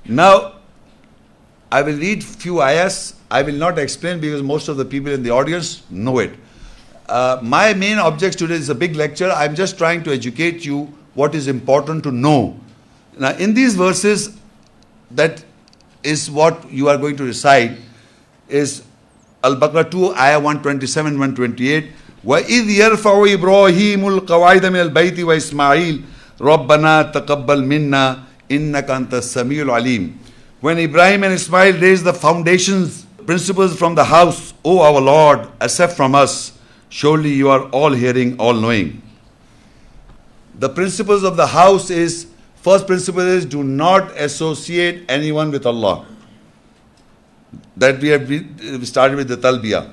Now, I will read few ayahs. I will not explain because most of the people in the audience know it. My main object today is a big lecture. I'm just trying to educate you what is important to know. Now, in these verses, that is what you are going to recite, is Al-Baqarah 2, ayah 127, 128. وَإِذْ يَرْفَعُ إِبْرَاهِيمُ الْقَوَاعِدَ مِنَ الْبَيْتِ وَإِسْمَاعِيلُ رَبَّنَا تَقَبَّلْ مِنَّا إِنَّكَ أَنْتَ السَّمِيعُ الْعَلِيمُ. When Ibrahim and Ismail raised the foundations, principles from the house, O our Lord, accept from us. Surely you are all hearing, all knowing. The principles of the house is, first principle is, do not associate anyone with Allah. That we started with the talbiyah.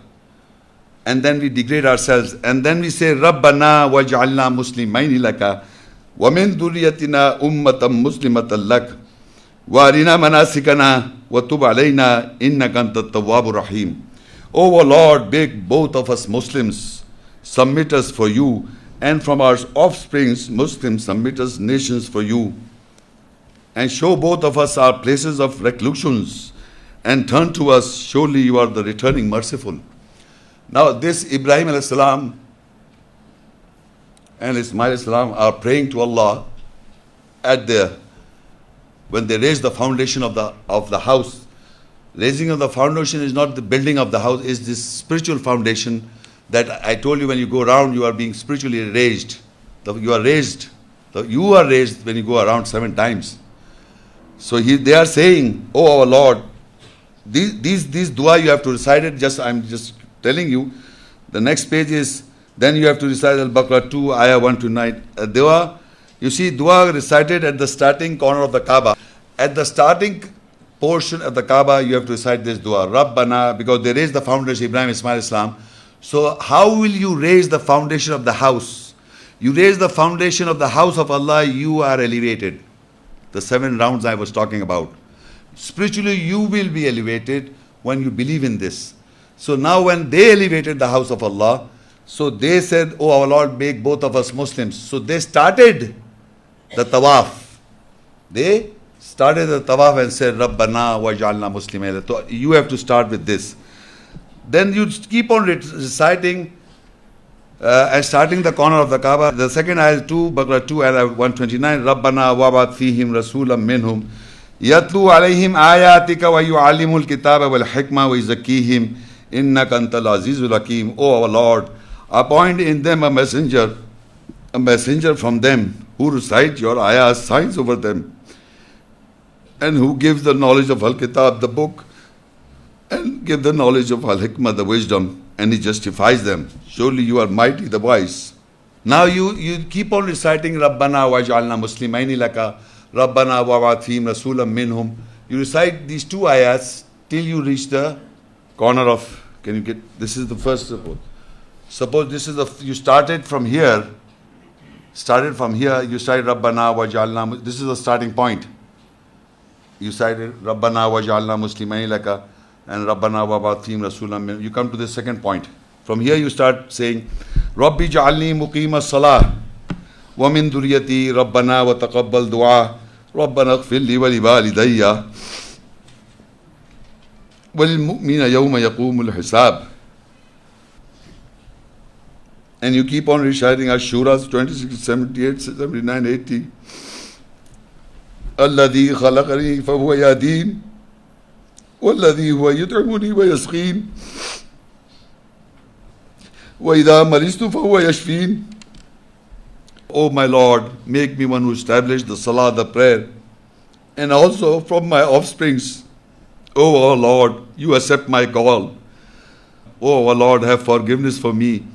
And then we degrade ourselves. And then we say, Rabbana waj'alna muslimayni laka wa min dhurriyyatina ummatan muslimatan lak wa arina manasikana wa tub alayna innaka antat tawwabur rahim. O Lord, make both of us Muslims, submit us for you, and from our offsprings Muslims, submit us nations for you, and show both of us our places of reclusions, and turn to us, surely you are the returning merciful. Now this Ibrahim alayhi salam and Ismail alayhi salam are praying to Allah when they raise the foundation of the house. Raising of the foundation is not the building of the house, is this spiritual foundation that I told you. When you go around, you are being spiritually raised. You are raised when you go around 7 times. So they are saying, oh our Lord, these dua you have to recite it. I'm just telling you. The next page is, then you have to recite Al-Baqarah 2, ayah 1 to 9. Dua, you see, dua recited at the starting corner of the Kaaba. At the starting portion of the Kaaba, you have to recite this dua, Rabbana, because they raised the foundation, Ibrahim, Ismail, Islam. So how will you raise the foundation of the house? You raise the foundation of the house of Allah, you are elevated. The 7 rounds I was talking about. Spiritually, you will be elevated when you believe in this. So now when they elevated the house of Allah, so they said, oh our Lord, make both of us Muslims. So they started the tawaf. They started the tawaf and said, Rabbana waj'alna muslimayni. So you have to start with this. Then you keep on reciting and starting the corner of the Kaaba. The second ayah 2, Baqarah 2, ayah 129, Rabbana wab'ath fihim rasulam minhum yatlu alayhim ayatika wa yu'allimul kitaba wal hikmah wa yuzakkihim innaka antal azizul hakim. O our Lord, appoint in them a messenger from them who recite your ayahs, signs over them, and who gives the knowledge of Al-Kitab, the book, and give the knowledge of Al-Hikmah, the wisdom, and he justifies them. Surely you are mighty, the wise. Now you keep on reciting Rabbana waj'alna muslimayni laka, Rabbana wab'ath fihim rasulam minhum. You recite these 2 ayahs till you reach the corner of, can you get, this is the first suppose. Suppose this is you started from here, you started Rabbana waj'alna, this is the starting point. You cited Rabbana waj'alna muslimayni laka and Rabbana wab'ath fihim rasulam minhum. You come to the second point. From here you start saying, Rabbi ja'alni muqima salah wa min dhurriyyati Rabbana wa taqabbal du'a Rabbana ighfir li wa li walidayya wa lil mu'minina yawma yaqumul hisab. And you keep on reciting Ash-Shura 26, 78, 79, 80. Alladhi khalaqani fa huwa yahdin walladhi huwa yut'imuni wa yasqin wa idha maristu fa huwa yashfin. O my Lord, make me one who established the salah, the prayer, and also from my offsprings. O our Lord, you accept my call. O our Lord, have forgiveness for me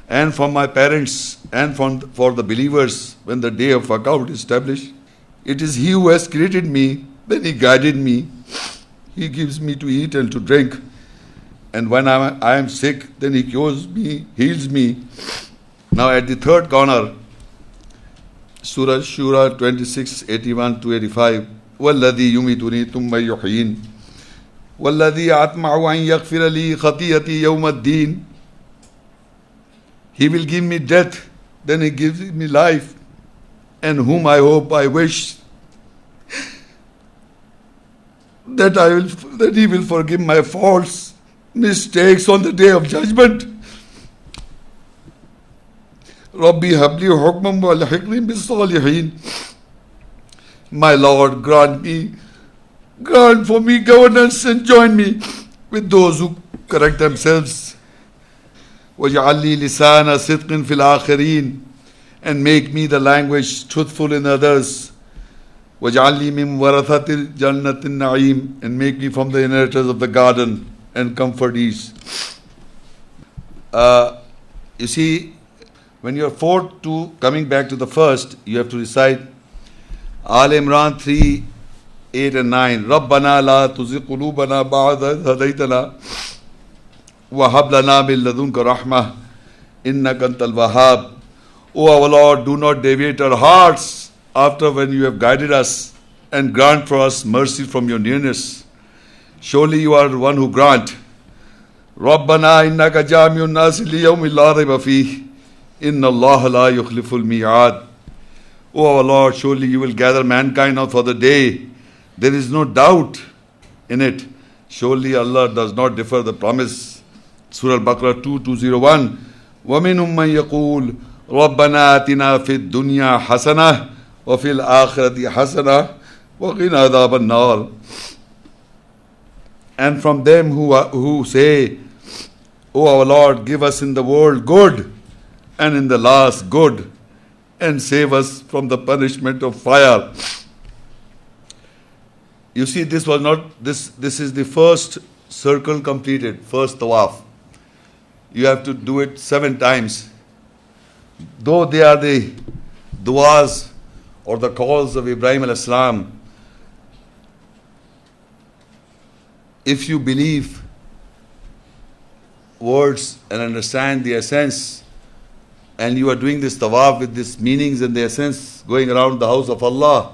and for my parents and for the believers when the day of account is established. It is He who has created me, then He guided me. He gives me to eat and to drink. And when I am sick, then He cures me, heals me. Now at the third corner, Surah Shura 26, 81 to 85. وَالَّذِي يُمِيتُنِي ثُمَّ يُحْيِينِ وَالَّذِي أَطْمَعُ أَنْ يَغْفِرَ لِي خَطِيئَتِي يَوْمَ الدِّينِ. He will give me death, then He gives me life, and whom I hope, I wish that He will forgive my faults, mistakes on the day of judgment. Rabbi habli hukman wa alhiqni bis salihin. My Lord, grant for me governance and join me with those who correct themselves. وَجَعَلْ لِي لِسَانَ صِدْقٍ فِي الْآخِرِينَ, and make me the language truthful in others. وَجَعَلْ لِي مِنْ وَرَثَةِ الْجَنَّةِ النَّعِيمِ, and make me from the inheritors of the garden and comfort ease. You see, when you are fourth to coming back to the first, you have to recite Al Imran 3, 8 and 9. رَبَّنَا لَا تُزِغْ قُلُوبَنَا بَعْدَ إِذْ هَدَيْتَنَا وَهَبْ لَنَا مِن لَدُنْكَ رَحْمَةً إِنَّكَ أَنْتَ الْوَهَّابُ. O our Lord, do not deviate our hearts after when you have guided us, and grant for us mercy from your nearness. Surely you are the one who grant. رَبَّنَا إِنَّكَ جَامِعُ النَّاسِ لِيَوْمٍ لَا رَيْبَ فِيهِ إِنَّ اللَّهَ لَا يُخْلِفُ الْمِيعَادَ. O our Lord, surely you will gather mankind out for the day. There is no doubt in it. Surely Allah does not defer the promise. Surah Al-Baqarah 2:201. وَمِنْهُمْ مَنْ يَقُولُ رَبَّنَا آتِنَا فِي الدُّنْيَا حَسَنَةً وَفِي الْآخِرَةِ حَسَنَةً وَقِنَا عَذَابَ النَّارِ. And from them who say, O our Lord, give us in the world good, and in the last good, and save us from the punishment of fire. You see, this is the first circle completed, first tawaf. You have to do it 7 times. Though they are the du'as or the calls of Ibrahim alayhis salam, if you believe words and understand the essence, and you are doing this tawaf with these meanings and the essence, going around the house of Allah,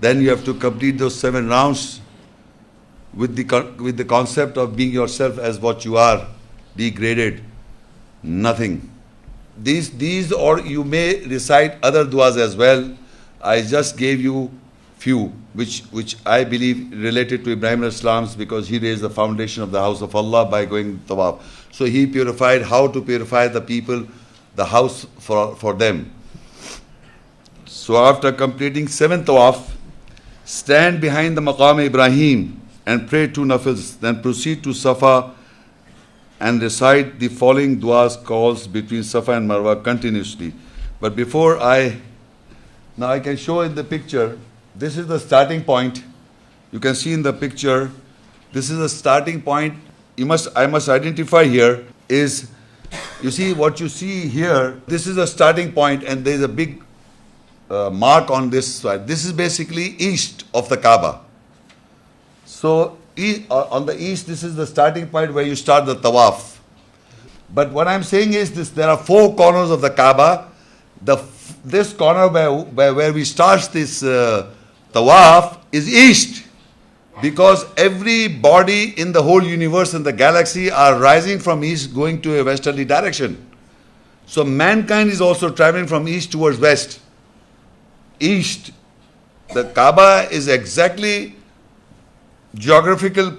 then you have to complete those 7 rounds with the concept of being yourself as what you are, degraded, nothing. These or you may recite other du'as as well. I just gave you few, which I believe related to Ibrahim alayhis salam, because he raised the foundation of the house of Allah by going tawaf. So he purified, how to purify the people, the house for them. So after completing 7 tawaf, stand behind the maqam Ibrahim and pray 2 nafils, then proceed to Safa and recite the following du'as calls between Safa and Marwa continuously. But before now I can show in the picture, this is the starting point. You can see in the picture, this is the starting point. I must identify here is, you see what you see here, this is the starting point, and there is a big mark on this side. This is basically east of the Kaaba. So on the east, this is the starting point where you start the tawaf. But what I'm saying is this: there are 4 corners of the Kaaba. This corner where we start this tawaf is east, because every body in the whole universe and the galaxy are rising from east going to a westerly direction. So mankind is also traveling from east towards west. East. The Kaaba is exactly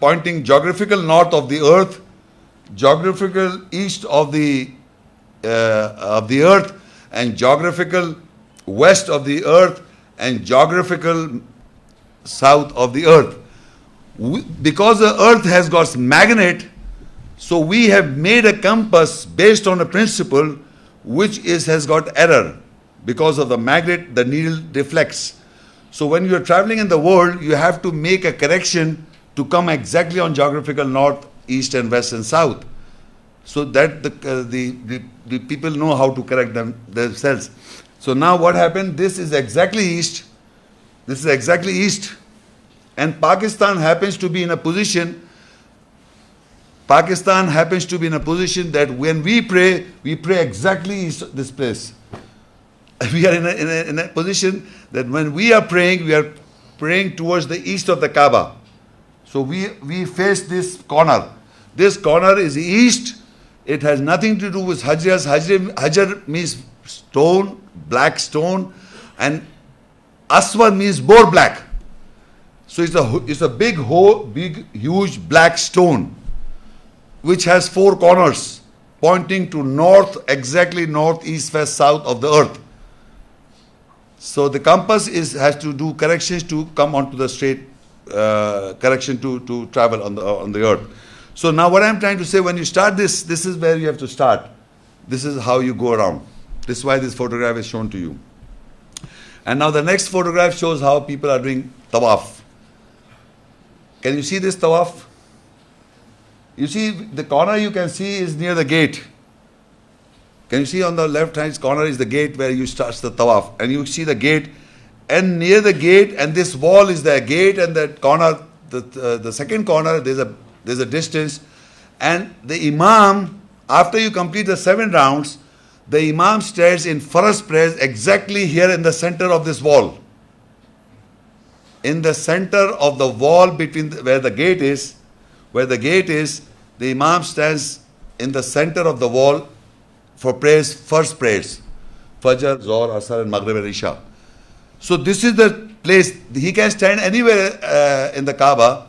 pointing geographical north of the earth, geographical east of the earth, and geographical west of the earth, and geographical south of the earth. Because the earth has got magnet, so we have made a compass based on a principle which has got error. Because of the magnet, the needle deflects. So when you are traveling in the world, you have to make a correction to come exactly on geographical north, east and west and south, so that the people know how to correct themselves. So now what happened? This is exactly east. This is exactly east. And Pakistan happens to be in a position that when we pray exactly east this place. We are in a position that when we are praying towards the east of the Kaaba. So we face this corner. This corner is east. It has nothing to do with Hajras. Hajar means stone, black stone, and Aswad means boar black. So it's a big huge black stone which has four corners pointing to north, exactly north, east, west, south of the earth. So the compass has to do corrections to come onto the straight correction to travel on the earth. So now what I'm trying to say, when you start this is where you have to start. This is how you go around. This is why this photograph is shown to you. And now the next photograph shows how people are doing tawaf. Can you see this tawaf? You see the corner you can see is near the gate. Can you see on the left hand corner is the gate where you start the tawaf, and you see the gate, and near the gate, and this wall is the gate, and that corner, the second corner, there's a distance, and the imam, after you complete the 7 rounds, the imam stands in first prayers exactly here in the center of this wall. In the center of the wall between where the gate is, the imam stands in the center of the wall for prayers, first prayers, Fajr, Zohr, Asr, and Maghrib and Isha. So this is the place. He can stand anywhere in the Kaaba,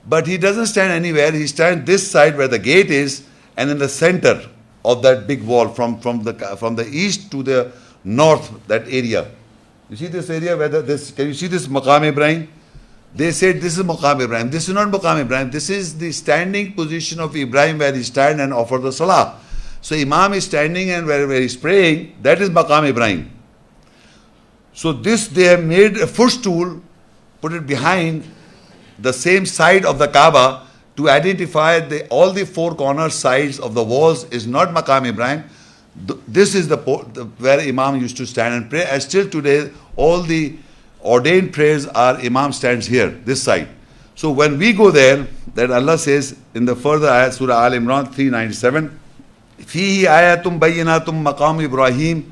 but he doesn't stand anywhere. He stands this side where the gate is, and in the center of that big wall from the east to the north, that area. You see this area where can you see this Maqam Ibrahim? They said this is Maqam Ibrahim. This is not Maqam Ibrahim. This is the standing position of Ibrahim where he stand and offer the salah. So Imam is standing and where he's praying, that is Maqam Ibrahim. So this they have made a footstool, put it behind the same side of the Kaaba to identify all the 4 corner sides of the walls is not Maqam Ibrahim. This is where Imam used to stand and pray. And still today, all the ordained prayers are Imam stands here, this side. So when we go there, that Allah says in the further ayat, Surah Al Imran 397, فيه آيات بينات مقام إبراهيم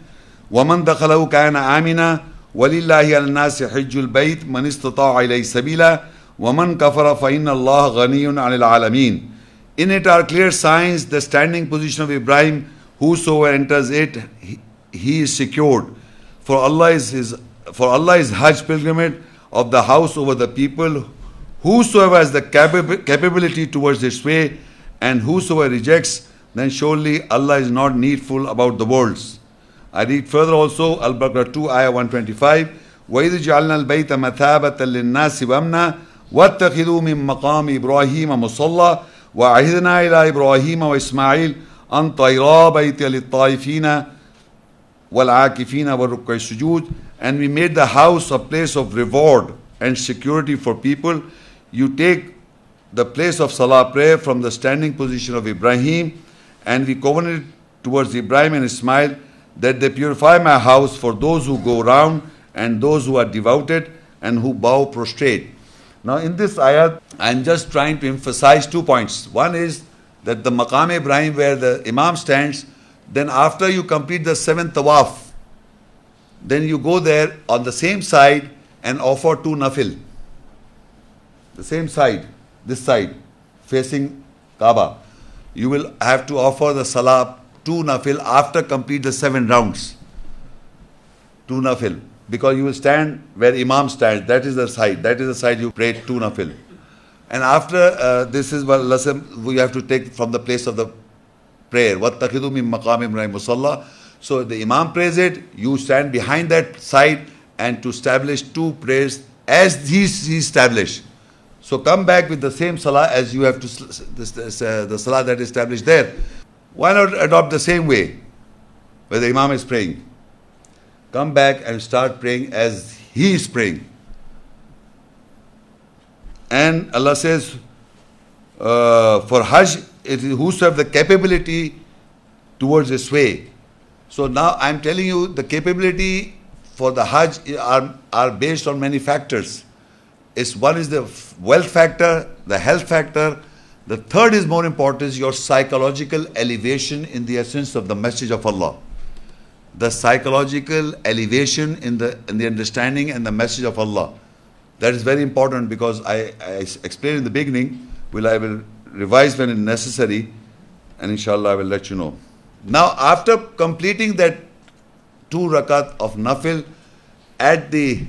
ومن دخله كان آمنا ولله على الناس حج البيت من استطاع إليه سبيلا ومن كفر فإن الله غني عن العالمين. In it are clear signs, the standing position of Ibrahim, whosoever enters it, he is secured. For Allah is Hajj pilgrimage of the house over the people. Whosoever has the capability towards its way, and whosoever rejects, then surely Allah is not needful about the worlds. I read further also, Al-Baqarah 2, ayah 125, وَإِذْ جَعَلْنَا الْبَيْتَ مَثَابَةً لِلنَّاسِ وَأَمْنًا وَاتَّخِذُوا مِن مَّقَامِ إِبْرَاهِيمَ مُصَلًّى وَعَهِدْنَا إِلَى إِبْرَاهِيمَ وَإِسْمَاعِيلَ أَن طَهِّرَا بَيْتِيَ لِلطَّائِفِينَ وَالْعَاكِفِينَ وَالرُّكَّعِ السُّجُودِ. And we made the house a place of reward and security for people. You take the place of salah prayer from the standing position of Ibrahim, and we covenanted towards Ibrahim and Ismail that they purify my house for those who go round and those who are devoted and who bow prostrate. Now in this ayat, I am just trying to emphasize 2 points. One is that the Maqam Ibrahim where the Imam stands, then after you complete the 7th tawaf, then you go there on the same side and offer 2 nafil. The same side, this side, facing Kaaba. You will have to offer the salah 2 nafil after complete the 7 rounds. 2 nafil. Because you will stand where Imam stands. That is the side you pray 2 nafil. And after this is what Allah said, we have to take from the place of the prayer. وَاتَّخِذُوا مِن مَّقَامِ إِبْرَاهِيمَ مُصَلًّى. So the Imam prays it, you stand behind that side and to establish 2 prayers as he established. So come back with the same salah as you have to, the salah that is established there. Why not adopt the same way where the Imam is praying? Come back and start praying as he is praying. And Allah says, for Hajj, it is whosoever the capability towards this way. So now I am telling you the capability for the Hajj are based on many factors. One is the wealth factor, the health factor. The third is more important, is your psychological elevation in the essence of the message of Allah. The psychological elevation in the understanding and the message of Allah. That is very important because I explained in the beginning. I will revise when necessary, and inshallah I will let you know. Now after completing that 2 rakat of nafil at the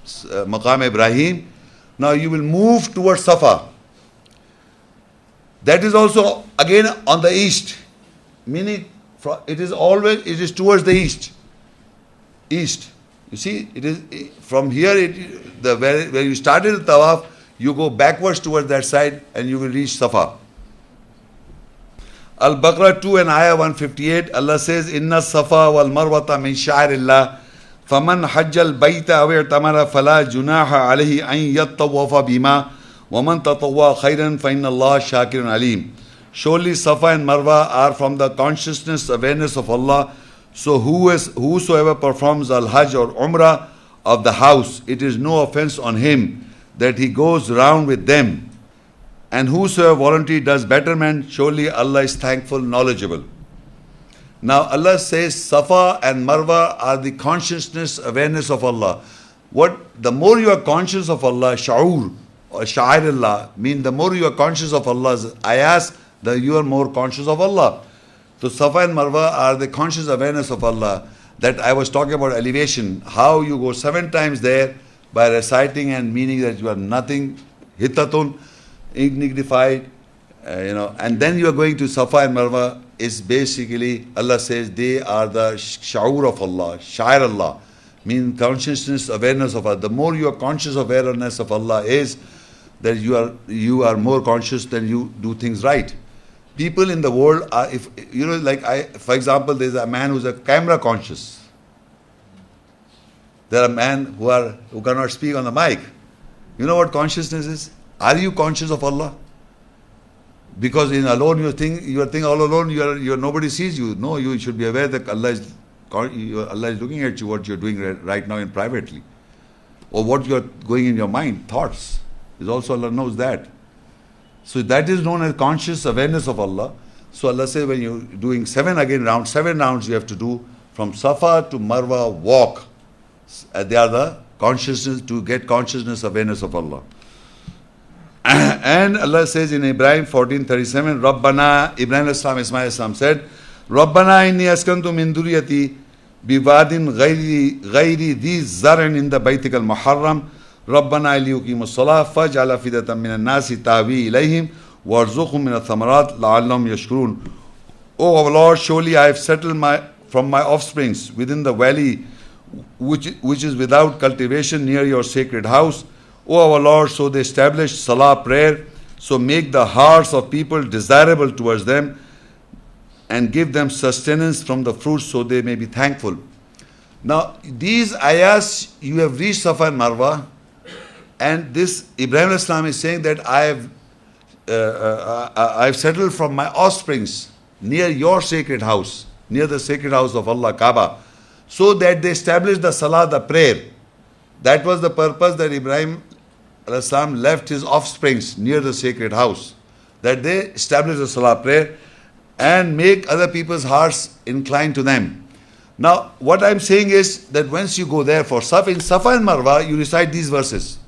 Maqam Ibrahim, Now you will move towards Safa. That is also again on the east, meaning it is towards the east. East. You see, it is from here. Where you started the tawaf, you go backwards towards that side, and you will reach Safa. Al-Baqarah 2 and Ayah 158. Allah says, "Inna Safa wal Marwata min sha'airillah. فَمَنْ حَجَّ الْبَيْتَ أَوْ اعْتَمَرَ فَلَا جُنَاحَ عَلَيْهِ أَنْ يَطَّوَّفَ بِهِمَا وَمَنْ تَطَوَّعَ خَيْرًا فَإِنَّ اللَّهَ شَاكِرٌ عَلِيمٌ." Surely Safa and Marwa are from the consciousness, awareness of Allah. So whosoever performs al-Hajj or Umrah of the house, it is no offense on him that he goes round with them. And whosoever voluntarily does betterment, surely Allah is thankful, knowledgeable. Now Allah says Safa and Marwa are the consciousness, awareness of Allah. The more you are conscious of Allah, sha'ur or sha'airullah, mean the more you are conscious of Allah's ayahs, you are more conscious of Allah. So Safa and Marwa are the conscious awareness of Allah. That I was talking about elevation, how you go 7 times there by reciting and meaning that you are nothing, hittatun, indignified, and then you are going to Safa and Marwa. Is basically, Allah says they are the sha'ur of Allah, sha'ir Allah, mean consciousness, awareness of Allah. The more you are conscious awareness of Allah is that you are more conscious, then you do things right. People in the world are, for example, there's a man who's a camera conscious. There are men who cannot speak on the mic. You know what consciousness is? Are you conscious of Allah? Because in alone you are thinking all alone, nobody sees you. No, you should be aware that Allah is looking at you, what you're doing right now in privately. Or what you're going in your mind, thoughts. Is also Allah knows that. So that is known as conscious awareness of Allah. So Allah says when you're doing 7 rounds you have to do from Safa to Marwa, walk. They are the consciousness, to get consciousness, awareness of Allah. And Allah says in Ibrahim 14:37, Rabbana, Ibrahim Ismail said, Rabbana inni askantu min duriyati biwadin ghairi dhi zar'in in the Baytikal Muharram, Rabbana liyuqimus salah faj'al afidatan minan nasi tahwi ilayhim warzuqhum min ath-thamarat la'allahum yashkurun. O our Lord, surely I have settled from my offsprings within the valley which is without cultivation near your sacred house. O our Lord, so they established salah, prayer, so make the hearts of people desirable towards them and give them sustenance from the fruits so they may be thankful. Now these ayahs, you have reached Safa and Marwa, and this Ibrahim Islam is saying that I have settled from my offsprings near your sacred house, near the sacred house of Allah, Kaaba, so that they established the salah, the prayer. That was the purpose that Ibrahim Islam left his offsprings near the sacred house, that they establish the salah, prayer, and make other people's hearts inclined to them. Now, what I'm saying is that once you go there for Safa, in Safa and Marwa, you recite these verses.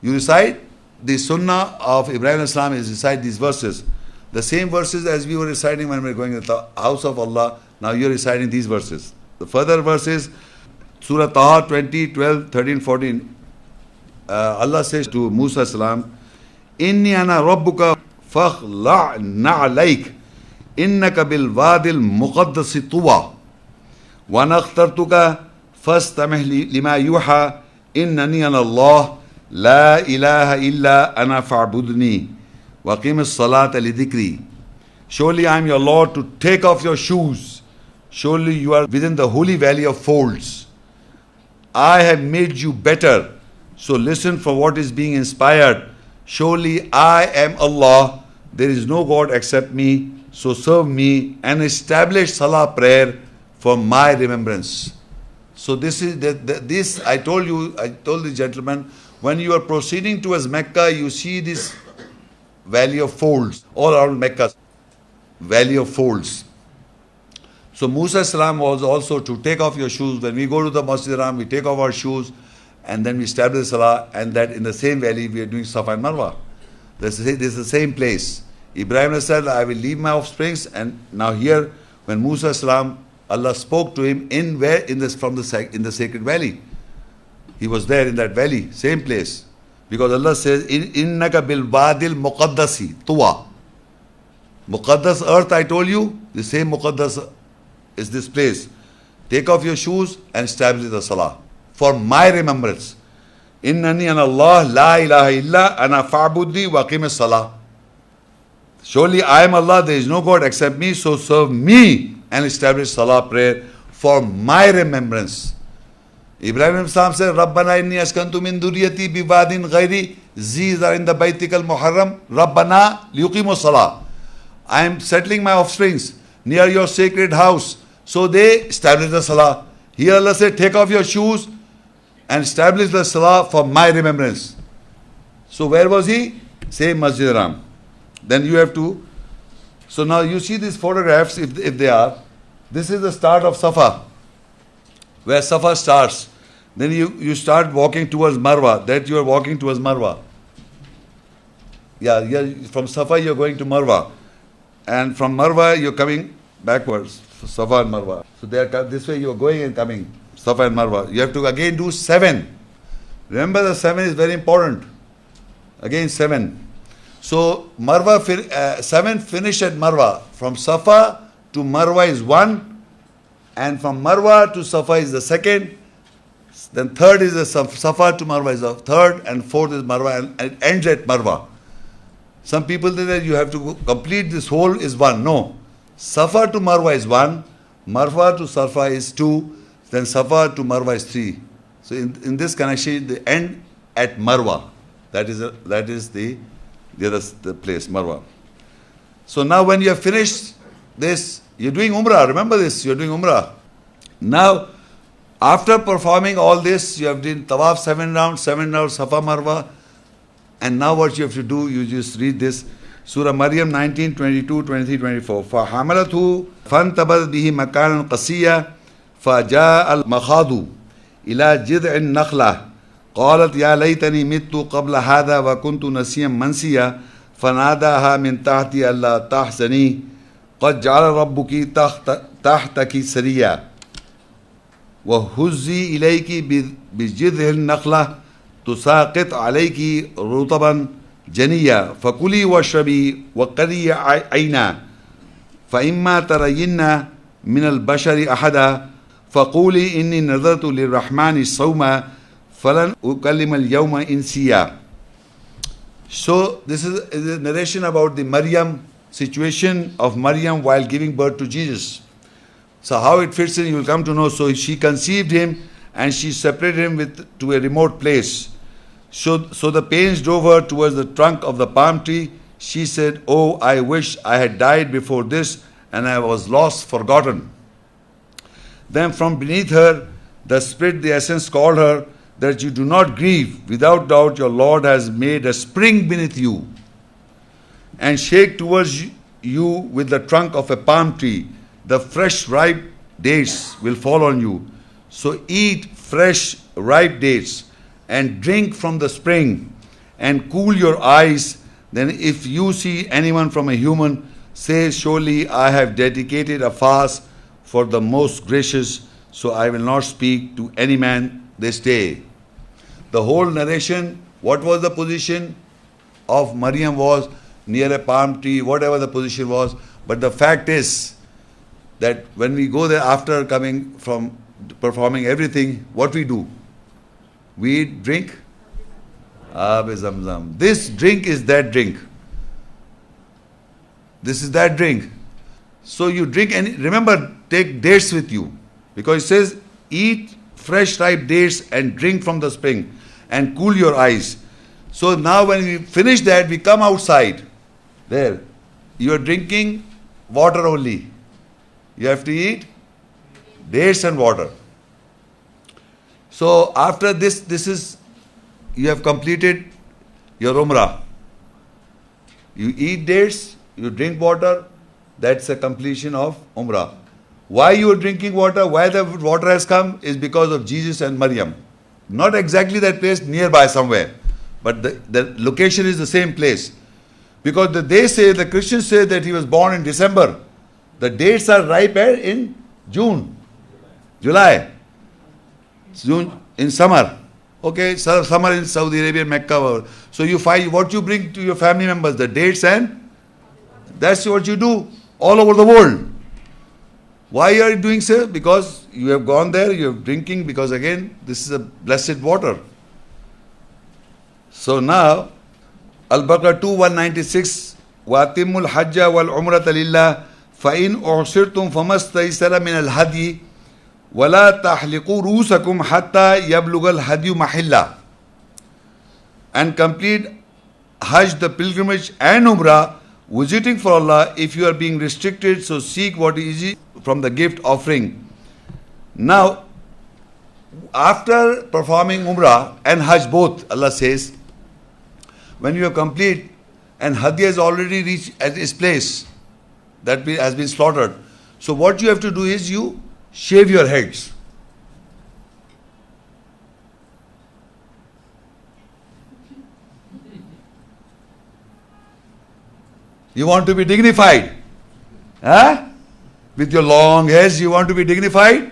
You recite the Sunnah of Ibrahim Islam is recite these verses. The same verses as we were reciting when we were going to the house of Allah. Now you're reciting these verses. The further verses, Surah Taha 20, 12, 13, 14. Allah says to Musa salam, Inni ana rabbuka fakhla' na'alaik innaka bil wadil muqaddasi tuwa wa nakhtartuka fastamih lima yuha innani ana Allah la ilaha illa ana fa'budni wa qim as-salata li dhikri. Surely I am your Lord, to take off your shoes. Surely you are within the holy valley of folds. I have made you better. So listen for what is being inspired. Surely I am Allah. There is no God except me. So serve me and establish salah, prayer, for my remembrance. So this is this I told the gentleman, when you are proceeding towards Mecca, you see this valley of folds all around Mecca. Valley of folds. So Musa salam was also to take off your shoes. When we go to the Masjid Haram, we take off our shoes and then we establish salah, and that in the same valley we are doing Safa and Marwa. This is the same place. Ibrahim said, I will leave my offsprings. And now here, when Musa salam, Allah spoke to him in the sacred valley. He was there in that valley, same place. Because Allah says, Innaka bil badil muqaddasi, tuwa. Muqaddas earth, I told you, the same Muqaddas is this place. Take off your shoes and establish the salah. For my remembrance. Innani an Allah la ilaha illa ana fa'budni wa qim salah. Surely I am Allah, there is no God except me, so serve me and establish salah prayer for my remembrance. Ibrahim said, Rabbana inni askantu min duriyati biwadin ghairi zizar in the Baitikal Muharram. Rabbana liyuqimu salah. I am settling my offsprings near your sacred house. So they established the salah. Here Allah said, take off your shoes and establish the salah for my remembrance. So where was he? Same Masjid Haram. Then you have to. So now you see these photographs, if they are. This is the start of Safa. Where Safa starts. Then you start walking towards Marwa. That you are walking towards Marwa. Yeah, from Safa you are going to Marwa. And from Marwa you are coming backwards. Safa and Marwa. So they are, this way you are going and coming. Safa and Marwa. You have to again do 7. Remember the 7 is very important. Again 7. So Marwa, 7 finish at Marwa. From Safa to Marwa is 1. And from Marwa to Safa is the 2nd. Then 3rd is the Safa to Marwa is the 3rd. And 4th is Marwa. And it ends at Marwa. Some people think that you have to complete this whole is 1. No. Safa to Marwa is 1. Marwa to Safa is 2. Then Safa to Marwa is 3. So in this connection, the end at Marwa. That is the place, Marwa. So now when you have finished this, you're doing Umrah. Remember this, you're doing Umrah. Now, after performing all this, you have done Tawaf 7 rounds, Safa Marwa. And now what you have to do, you just read this. Surah Maryam 19, 22, 23, 24. فَحَمَلَتْهُ فَانْتَبَذْ بِهِ مَكَانًا قَصِيًّا فَجَاءَ الْمَخَاضُ إِلَى جِذْعِ النَّخْلَةِ قالت يا ليتني مت قبل هذا وكنت نسيا منسيا فناداها من تحتي ألا تحزني قد جعل ربك تحتك سريا وهزي إليك بجذع النخلة تساقط عليك رطبا جنيا فكلي واشربي وقري عينا فإما ترين من البشر أحدا فقولي إني نذرت للرحمن صوما فَلَنْ أُكَلِّمَ الْيَوْمَ إِنْسِيًّا. So this is a narration about the Maryam situation of Maryam while giving birth to Jesus. So how it fits in, you will come to know. So she conceived him and she separated him to a remote place. So the pains drove her towards the trunk of the palm tree. She said, "Oh, I wish I had died before this and I was lost, forgotten." Then from beneath her, the Spirit, the essence, called her, that you do not grieve. Without doubt, your Lord has made a spring beneath you and shake towards you with the trunk of a palm tree. The fresh, ripe dates will fall on you. So eat fresh, ripe dates and drink from the spring and cool your eyes. Then if you see anyone from a human, say, surely I have dedicated a fast for the most gracious, so I will not speak to any man this day. The whole narration, what was the position of Maryam was near a palm tree, whatever the position was. But the fact is that when we go there after coming from performing everything, what we do? We drink Aab Zamzam. This drink is that drink. This is that drink. So you drink and remember, take dates with you. Because it says, eat fresh ripe dates and drink from the spring and cool your eyes. So now when we finish that, we come outside. There. You are drinking water only. You have to eat dates and water. So after this, you have completed your Umrah. You eat dates, you drink water, that's a completion of Umrah. Why you are drinking water, why the water has come is because of Jesus and Maryam. Not exactly that place, nearby somewhere. But the location is the same place. Because the Christians say that he was born in December. The dates are ripe in June, July, June, in summer. Okay, summer in Saudi Arabia, Mecca. So you find what you bring to your family members, the dates, and that's what you do all over the world. Why are you doing so? Because you have gone there, you are drinking, because again, this is a blessed water. So now, Al-Baqarah 2:196, وَأَتِمُّ الْحَجَّ وَالْعُمْرَةَ لِلَّهِ فَإِنْ أُعْسِرْتُمْ فَمَا اسْتَيْسَرَ مِنَ الْهَدْيِ وَلَا تَحْلِقُوا رُؤُوسَكُمْ حَتَّى يَبْلُغَ الْهَدْيُ مَحِلَّهُ. And complete Hajj, the pilgrimage, and Umrah, visiting for Allah. If you are being restricted, so seek what is easy from the gift offering. Now, after performing Umrah and Hajj both, Allah says, when you are complete and Hadi has already reached at its place, that has been slaughtered. So what you have to do is you shave your heads. You want to be dignified? Huh? With your long hairs, you want to be dignified?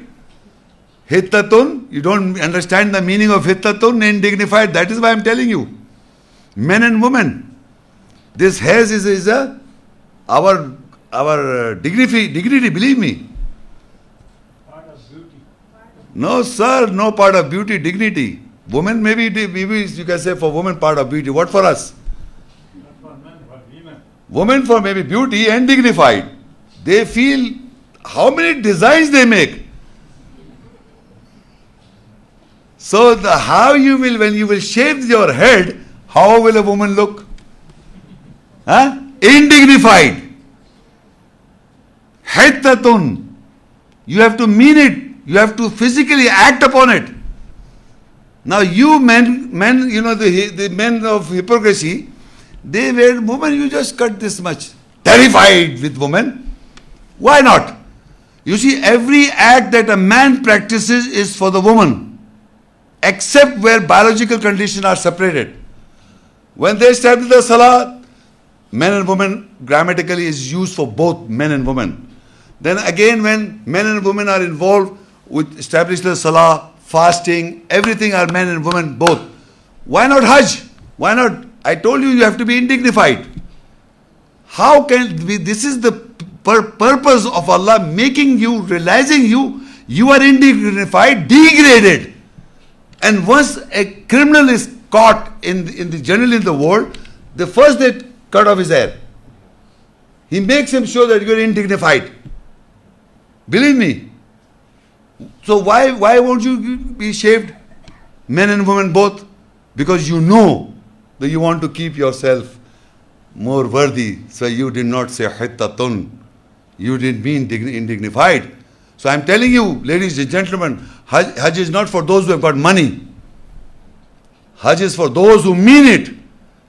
Hittatun, you don't understand the meaning of hittatun and dignified. That is why I am telling you. Men and women. This hairs is our dignity, believe me. Part of beauty. No, sir, no part of beauty, dignity. Women, maybe you can say for women part of beauty. What for us? Not for men, for women. Women for maybe beauty and dignified. They feel how many designs they make. So how you will, when you will shave your head, how will a woman look? Huh? Indignified. Hittatun. You have to mean it. You have to physically act upon it. Now you men, you know, the men of hypocrisy, they were, woman, you just cut this much. Terrified with women. Why not? You see, every act that a man practices is for the woman, except where biological conditions are separated. When they establish the salah, men and women grammatically is used for both men and women. Then again, when men and women are involved with establishing the salah, fasting, everything are men and women both. Why not Hajj? Why not? I told you, you have to be indignified. How can we? This is the purpose of Allah making you, realizing you are indignified, degraded. And once a criminal is caught generally in the world, the first they cut off his hair. He makes him sure that you are indignified. Believe me. So why won't you be shaved? Men and women both. Because you know that you want to keep yourself more worthy. So you did not say hittatun. You didn't mean indignified. So I'm telling you, ladies and gentlemen, Hajj is not for those who have got money. Hajj is for those who mean it.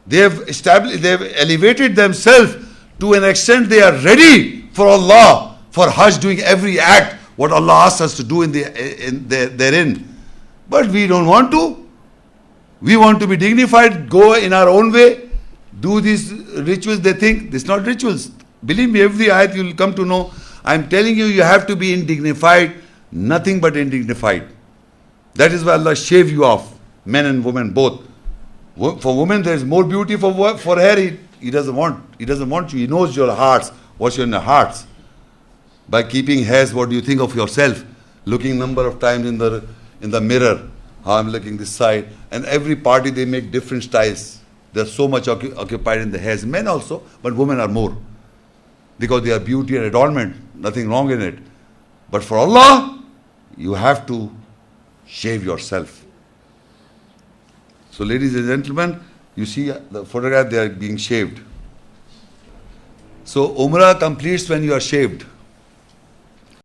They have elevated themselves to an extent they are ready for Allah, for Hajj, doing every act what Allah asks us to do therein. But we don't want to. We want to be dignified, go in our own way, do these rituals. They think this is not rituals. Believe me, every ayat you will come to know. I'm telling you, you have to be indignified, nothing but indignified. That is why Allah shaved you off, men and women both. For women, there is more beauty. For hair, He doesn't want. He doesn't want you. He knows your hearts, what's in your hearts. By keeping hairs, what do you think of yourself? Looking number of times in the mirror, how I'm looking this side. And every party they make different styles. They're so much occupied in the hairs. Men also, but women are more. Because they are beauty and adornment. Nothing wrong in it. But for Allah, you have to shave yourself. So ladies and gentlemen, you see the photograph, they are being shaved. So Umrah completes when you are shaved.